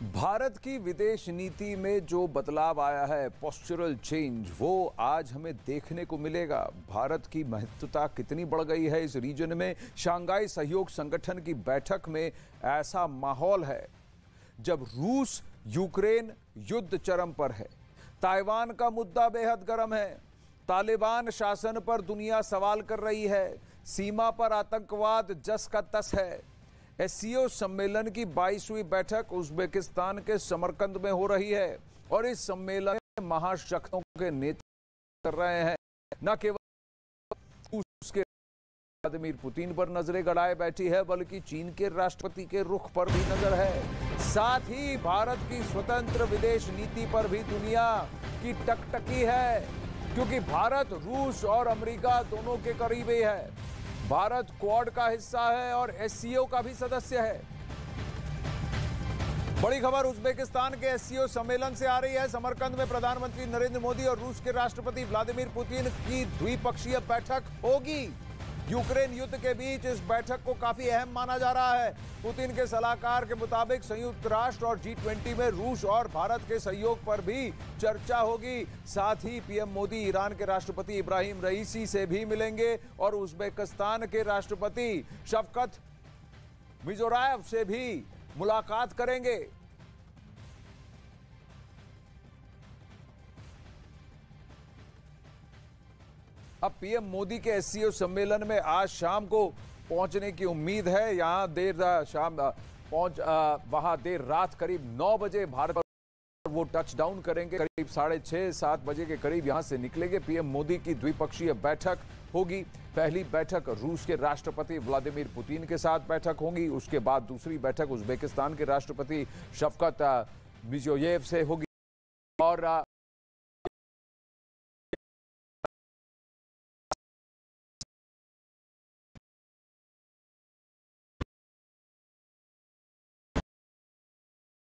भारत की विदेश नीति में जो बदलाव आया है, पोस्चरल चेंज, वो आज हमें देखने को मिलेगा। भारत की महत्वता कितनी बढ़ गई है इस रीजन में। शंघाई सहयोग संगठन की बैठक में ऐसा माहौल है जब रूस यूक्रेन युद्ध चरम पर है। ताइवान का मुद्दा बेहद गर्म है। तालिबान शासन पर दुनिया सवाल कर रही है। सीमा पर आतंकवाद जस का तस है। एससीओ सम्मेलन की 22वीं बैठक उज्बेकिस्तान के समरकंद में हो रही है और इस सम्मेलन में महाशक्तियों के नेता कर रहे हैं। न केवल रूस के व्लादिमीर पुतिन पर नजरें गड़ाए बैठी है, बल्कि चीन के राष्ट्रपति के रुख पर भी नजर है। साथ ही भारत की स्वतंत्र विदेश नीति पर भी दुनिया की टकटकी है, क्योंकि भारत रूस और अमेरिका दोनों के करीबी है। भारत क्वाड का हिस्सा है और एससीओ का भी सदस्य है। बड़ी खबर उज्बेकिस्तान के एससीओ सम्मेलन से आ रही है। समरकंद में प्रधानमंत्री नरेंद्र मोदी और रूस के राष्ट्रपति व्लादिमीर पुतिन की द्विपक्षीय बैठक होगी। यूक्रेन युद्ध के बीच इस बैठक को काफी अहम माना जा रहा है। पुतिन के सलाहकार के मुताबिक संयुक्त राष्ट्र और G20 में रूस और भारत के सहयोग पर भी चर्चा होगी। साथ ही पीएम मोदी ईरान के राष्ट्रपति इब्राहिम रईसी से भी मिलेंगे और उज्बेकिस्तान के राष्ट्रपति शवकत मिर्जियोयेव से भी मुलाकात करेंगे। अब पीएम मोदी के एससीओ सम्मेलन में आज शाम को पहुंचने की उम्मीद है। यहां वहां देर रात करीब 9 बजे भारत पर वो टच डाउन करेंगे। करीब 6:30-7 बजे के करीब यहां से निकलेंगे। पीएम मोदी की द्विपक्षीय बैठक होगी। पहली बैठक रूस के राष्ट्रपति व्लादिमीर पुतिन के साथ बैठक होगी। उसके बाद दूसरी बैठक उज्बेकिस्तान के राष्ट्रपति शवकत मिर्जियोयेव से होगी।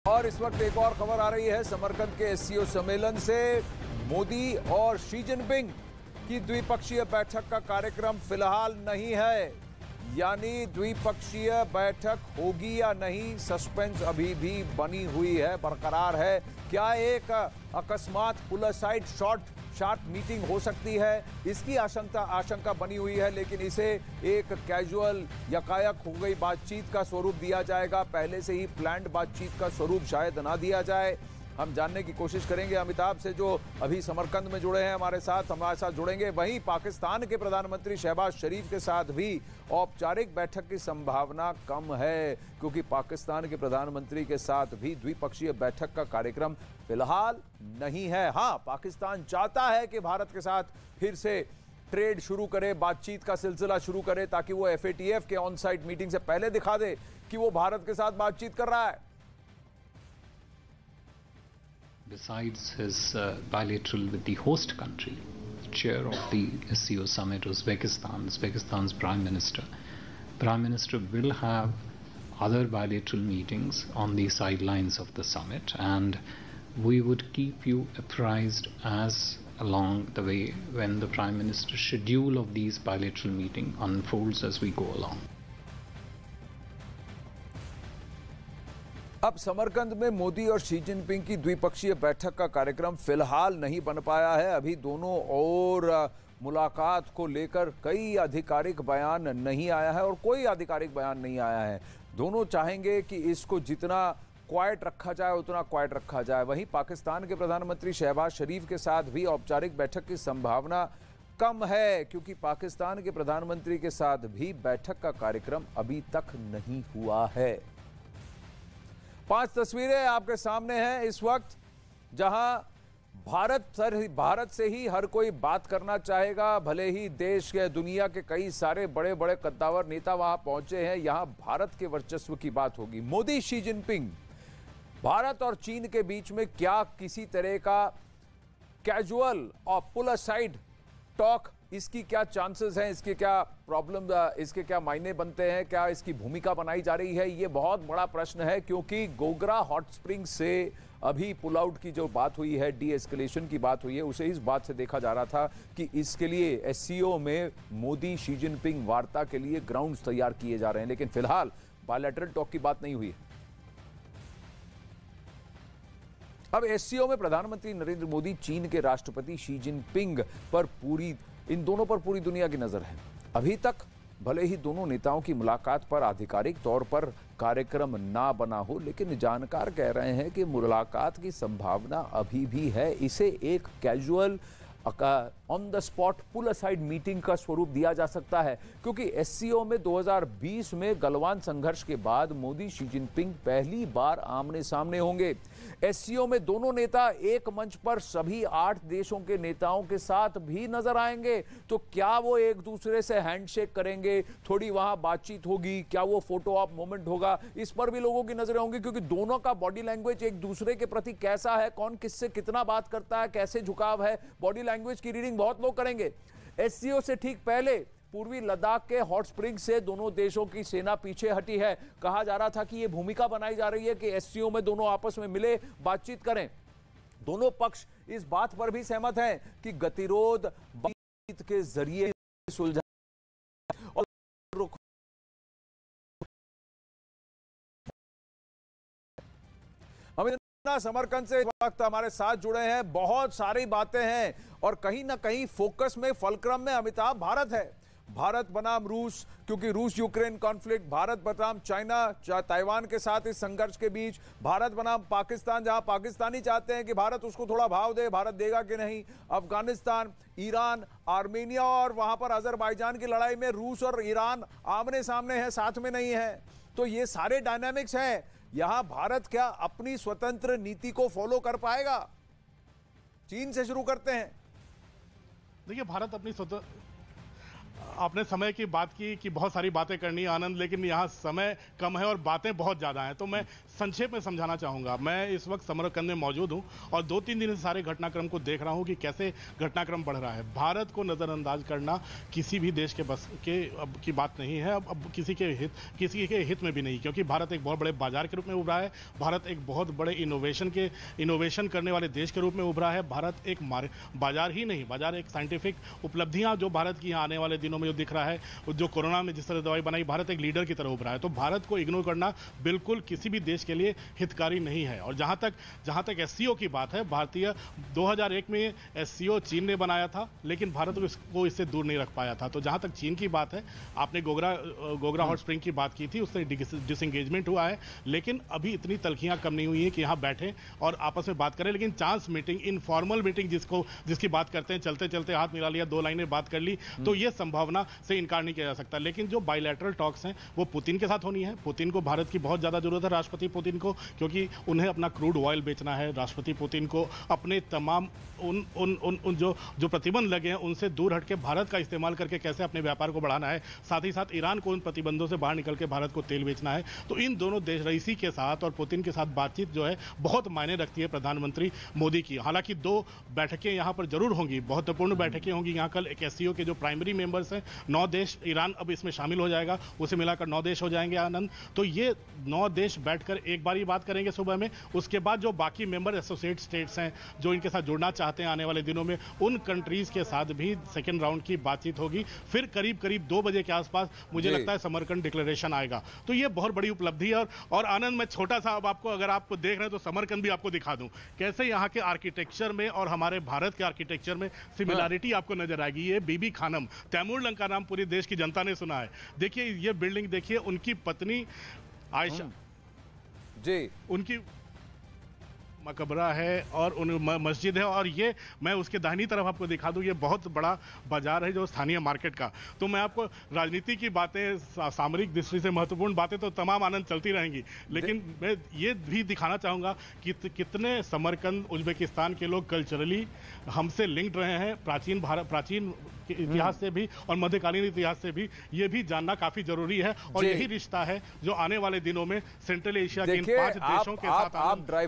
और इस वक्त एक और खबर आ रही है समरकंद के एससीओ सम्मेलन से। मोदी और शी जिनपिंग की द्विपक्षीय बैठक का कार्यक्रम फिलहाल नहीं है, यानी द्विपक्षीय बैठक होगी या नहीं, सस्पेंस अभी भी बनी हुई है, बरकरार है। क्या एक अकस्मात पुल साइड शॉर्ट मीटिंग हो सकती है, इसकी आशंका बनी हुई है, लेकिन इसे एक कैजुअल यकायक हो गई बातचीत का स्वरूप दिया जाएगा। पहले से ही प्लान्ड बातचीत का स्वरूप शायद ना दिया जाए। हम जानने की कोशिश करेंगे अमिताभ से, जो अभी समरकंद में जुड़े हैं हमारे साथ जुड़ेंगे। वहीं पाकिस्तान के प्रधानमंत्री शहबाज शरीफ के साथ भी औपचारिक बैठक की संभावना कम है, क्योंकि पाकिस्तान के प्रधानमंत्री के साथ भी द्विपक्षीय बैठक का कार्यक्रम फिलहाल नहीं है। हाँ, पाकिस्तान चाहता है कि भारत के साथ फिर से ट्रेड शुरू करे, बातचीत का सिलसिला शुरू करे, ताकि वो FATF के ऑन साइट मीटिंग से पहले दिखा दे कि वो भारत के साथ बातचीत कर रहा है। Besides his bilateral with the host country, the chair of the SCO summit, Uzbekistan's Prime Minister will have other bilateral meetings on the sidelines of the summit, and we would keep you apprised as along the way when the Prime Minister's schedule of these bilateral meetings unfolds as we go along. अब समरकंद में मोदी और Xi Jinping की द्विपक्षीय बैठक का कार्यक्रम फिलहाल नहीं बन पाया है। अभी दोनों और मुलाकात को लेकर कई आधिकारिक बयान नहीं आया है और कोई आधिकारिक बयान नहीं आया है। दोनों चाहेंगे कि इसको जितना क्वाइट रखा जाए उतना क्वाइट रखा जाए। वहीं पाकिस्तान के प्रधानमंत्री शहबाज शरीफ के साथ भी औपचारिक बैठक की संभावना कम है, क्योंकि पाकिस्तान के प्रधानमंत्री के साथ भी बैठक का कार्यक्रम अभी तक नहीं हुआ है। 5 तस्वीरें आपके सामने हैं इस वक्त, जहां भारत से ही हर कोई बात करना चाहेगा। भले ही देश के दुनिया के कई सारे बड़े बड़े कद्दावर नेता वहां पहुंचे हैं, यहां भारत के वर्चस्व की बात होगी। मोदी शी जिनपिंग, भारत और चीन के बीच में क्या किसी तरह का कैजुअल और पुल असाइड टॉक, इसकी क्या चांसेस हैं, इसके क्या प्रॉब्लम, इसके क्या मायने बनते हैं, क्या इसकी भूमिका बनाई जा रही है, ये बहुत बड़ा प्रश्न है। क्योंकि गोगरा हॉट स्प्रिंग से अभी पुल आउट की जो बात हुई है, डी एस्केलेशन की बात हुई है, उसे इस बात से देखा जा रहा था कि इसके लिए एससीओ में मोदी शी जिनपिंग वार्ता के लिए ग्राउंड्स तैयार किए जा रहे हैं, लेकिन फिलहाल बायलैटरल टॉक की बात नहीं हुई है। अब एससीओ में प्रधानमंत्री नरेंद्र मोदी, चीन के राष्ट्रपति शी जिनपिंग पर इन दोनों पर पूरी दुनिया की नजर है। अभी तक भले ही दोनों नेताओं की मुलाकात पर आधिकारिक तौर पर कार्यक्रम ना बना हो, लेकिन जानकार कह रहे हैं कि मुलाकात की संभावना अभी भी है। इसे एक casual on the spot pull aside meeting का स्वरूप दिया जा सकता है, क्योंकि एससीओ में 2020 में गलवान संघर्ष के बाद मोदी शी जिनपिंग पहली बार आमने सामने होंगे। एससीओ में दोनों नेता एक मंच पर सभी 8 देशों के नेताओं के साथ भी नजर आएंगे। तो क्या वो एक दूसरे से हैंडशेक करेंगे, थोड़ी वहां बातचीत होगी, क्या वो फोटो ऑप मोमेंट होगा, इस पर भी लोगों की नजरें होंगी, क्योंकि दोनों का बॉडी लैंग्वेज एक दूसरे के प्रति कैसा है, कौन किससे कितना बात करता है, कैसे झुकाव है, बॉडी लैंग्वेज की रीडिंग बहुत लोग करेंगे। एससीओ से ठीक पहले पूर्वी लद्दाख के हॉट स्प्रिंग से दोनों देशों की सेना पीछे हटी है। कहा जा रहा था कि यह भूमिका बनाई जा रही है कि एससीओ में दोनों आपस में मिले, बातचीत करें। दोनों पक्ष इस बात पर भी सहमत हैं कि गतिरोध बातचीत के जरिए सुलझा और समरकंद से इस वक्त हमारे साथ जुड़े हैं। बहुत सारी बातें हैं और कहीं ना कहीं फोकस में, फलक्रम में अमिताभ भारत है। भारत बनाम रूस, क्योंकि रूस यूक्रेन कॉन्फ्लिक्ट, भारत बनाम चाइना ताइवान के साथ इस संघर्ष के बीच, भारत बनाम पाकिस्तान, जहां पाकिस्तानी चाहते हैं कि भारत उसको थोड़ा भाव दे, भारत देगा कि नहीं, अफगानिस्तान, ईरान, आर्मेनिया और वहां पर अजरबैजान की लड़ाई में रूस और ईरान आमने सामने है, साथ में नहीं है। तो ये सारे डायनामिक्स हैं। यहां भारत क्या अपनी स्वतंत्र नीति को फॉलो कर पाएगा? चीन से शुरू करते हैं। देखिए, भारत अपनी आपने समय की बात की कि बहुत सारी बातें करनी है आनंद, लेकिन यहाँ समय कम है और बातें बहुत ज़्यादा हैं, तो मैं संक्षेप में समझाना चाहूँगा। मैं इस वक्त समरकंद में मौजूद हूँ और 2-3 दिन से सारे घटनाक्रम को देख रहा हूँ कि कैसे घटनाक्रम बढ़ रहा है। भारत को नज़रअंदाज करना किसी भी देश के बस की बात नहीं है, अब किसी के हित में भी नहीं, क्योंकि भारत एक बहुत बड़े बाजार के रूप में उभरा है। भारत एक बहुत बड़े इनोवेशन करने वाले देश के रूप में उभरा है। भारत एक बाजार ही नहीं, बाजार एक साइंटिफिक उपलब्धियाँ जो भारत की यहाँ आने वाले दिनों में जो दिख रहा है, जो कोरोना में जिस तरह दवाई बनाई, भारत एक लीडर की तरह उभरा है। तो भारत को इग्नोर करना बिल्कुल किसी भी देश के लिए हितकारी नहीं है। और जहां तक एससीओ की बात है, 2001 में एससीओ चीन ने बनाया था, लेकिन भारत को इससे दूर नहीं रख पाया था। तो जहां तक चीन की बात है, आपने गोगरा हॉट स्प्रिंग की बात की थी, उससे डिसएंगेजमेंट हुआ है, लेकिन अभी इतनी तलखियां कम नहीं हुई है कि यहां बैठे और आपस में बात करें। लेकिन चांस मीटिंग, इनफॉर्मल मीटिंग जिसकी बात करते हैं, चलते चलते हाथ मिला लिया, 2 लाइनें बात कर ली, तो यह संभावना से इनकार नहीं किया जा सकता। लेकिन जो बायलैटरल टॉक्स हैं वो पुतिन के साथ होनी है। पुतिन को भारत की बहुत ज्यादा जरूरत है, राष्ट्रपति पुतिन को, क्योंकि उन्हें अपना क्रूड ऑयल बेचना है। राष्ट्रपति पुतिन को अपने तमाम उन जो प्रतिबंध लगे हैं उनसे दूर हटके भारत का इस्तेमाल करके कैसे अपने व्यापार को बढ़ाना है। साथ ही साथ ईरान को उन प्रतिबंधों से बाहर निकल के भारत को तेल बेचना है। तो इन दोनों देश रईसी के साथ और पुतिन के साथ बातचीत जो है बहुत मायने रखती है प्रधानमंत्री मोदी की। हालांकि 2 बैठकें यहां पर जरूर होंगी, महत्वपूर्ण बैठकें होंगी। यहां कल एक एससीओ के जो प्राइमरी मेंबर्स हैं 9 देश, ईरान अब इसमें शामिल हो जाएगा, उसे मिलाकर 9 देश हो जाएंगे आनंद। तो ये 9 देश बैठकर एक बार ही बात करेंगे सुबह में। उसके बाद जो बाकी मेंबर एसोसिएट स्टेट्स हैं जो इनके साथ जुड़ना चाहते हैं आने वाले दिनों में, उन कंट्रीज के साथ भी सेकेंड राउंड की बातचीत होगी। फिर करीब 2 बजे के आसपास मुझे लगता है समरकंद डिक्लेरेशन आएगा। तो ये बहुत बड़ी उपलब्धि है। और आनंद, मैं छोटा सा अब आपको, अगर आप देख रहे हैं तो समरकंद भी आपको दिखा दूं कैसे यहाँ के आर्किटेक्चर में और हमारे भारत के आर्किटेक्चर में सिमिलैरिटी आपको नजर आएगी। ये बीबी खानम, तैमूर लंग का नाम पूरी देश की जनता ने सुना है। देखिए ये बिल्डिंग देखिए, उनकी पत्नी आयशा जी, उनकी मकबरा है और उन मस्जिद है। और ये मैं उसके दाहिनी तरफ आपको दिखा दूं, ये बहुत बड़ा बाजार है जो स्थानीय मार्केट का। तो मैं आपको राजनीति की बातें, सामरिक दृष्टि से महत्वपूर्ण बातें तो तमाम आनंद चलती रहेंगी, लेकिन मैं ये भी दिखाना चाहूँगा कि कितने समरकंद उज्बेकिस्तान के लोग कल्चरली हमसे लिंक्ड रहे हैं, प्राचीन इतिहास से भी और मध्यकालीन इतिहास से भी। ये भी जानना काफी जरूरी है और यही रिश्ता है जो आने वाले दिनों में सेंट्रल एशिया के इन 5 देशों के साथ आप ड्राई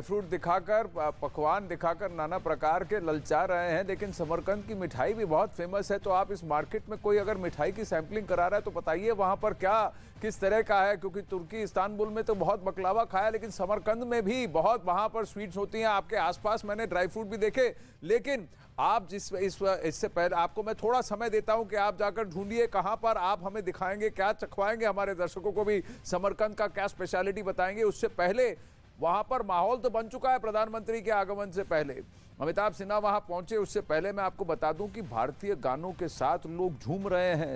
फ्रूट दिखाकर पकवान दिखाकर नाना प्रकार के ललचा रहे हैं, लेकिन समरकंद की मिठाई भी बहुत फेमस है। तो आप इस मार्केट में कोई अगर मिठाई की सैंपलिंग करा रहा है तो बताइए वहां पर क्या किस तरह का है, क्योंकि तुर्की इस्तांबुल में तो बहुत बकलावा खाया, लेकिन समरकंद में भी बहुत वहां पर स्वीट्स होती हैं। आपके आसपास मैंने ड्राई फ्रूट भी देखे, लेकिन आप इससे पहले आपको मैं थोड़ा समय देता हूं कि आप जाकर ढूंढिए कहां पर आप हमें दिखाएंगे, क्या चखवाएंगे हमारे दर्शकों को भी, समरकंद का क्या स्पेशलिटी बताएंगे। उससे पहले वहां पर माहौल तो बन चुका है प्रधानमंत्री के आगमन से पहले। अमिताभ सिन्हा वहां पहुंचे उससे पहले मैं आपको बता दूं कि भारतीय गानों के साथ लोग झूम रहे हैं।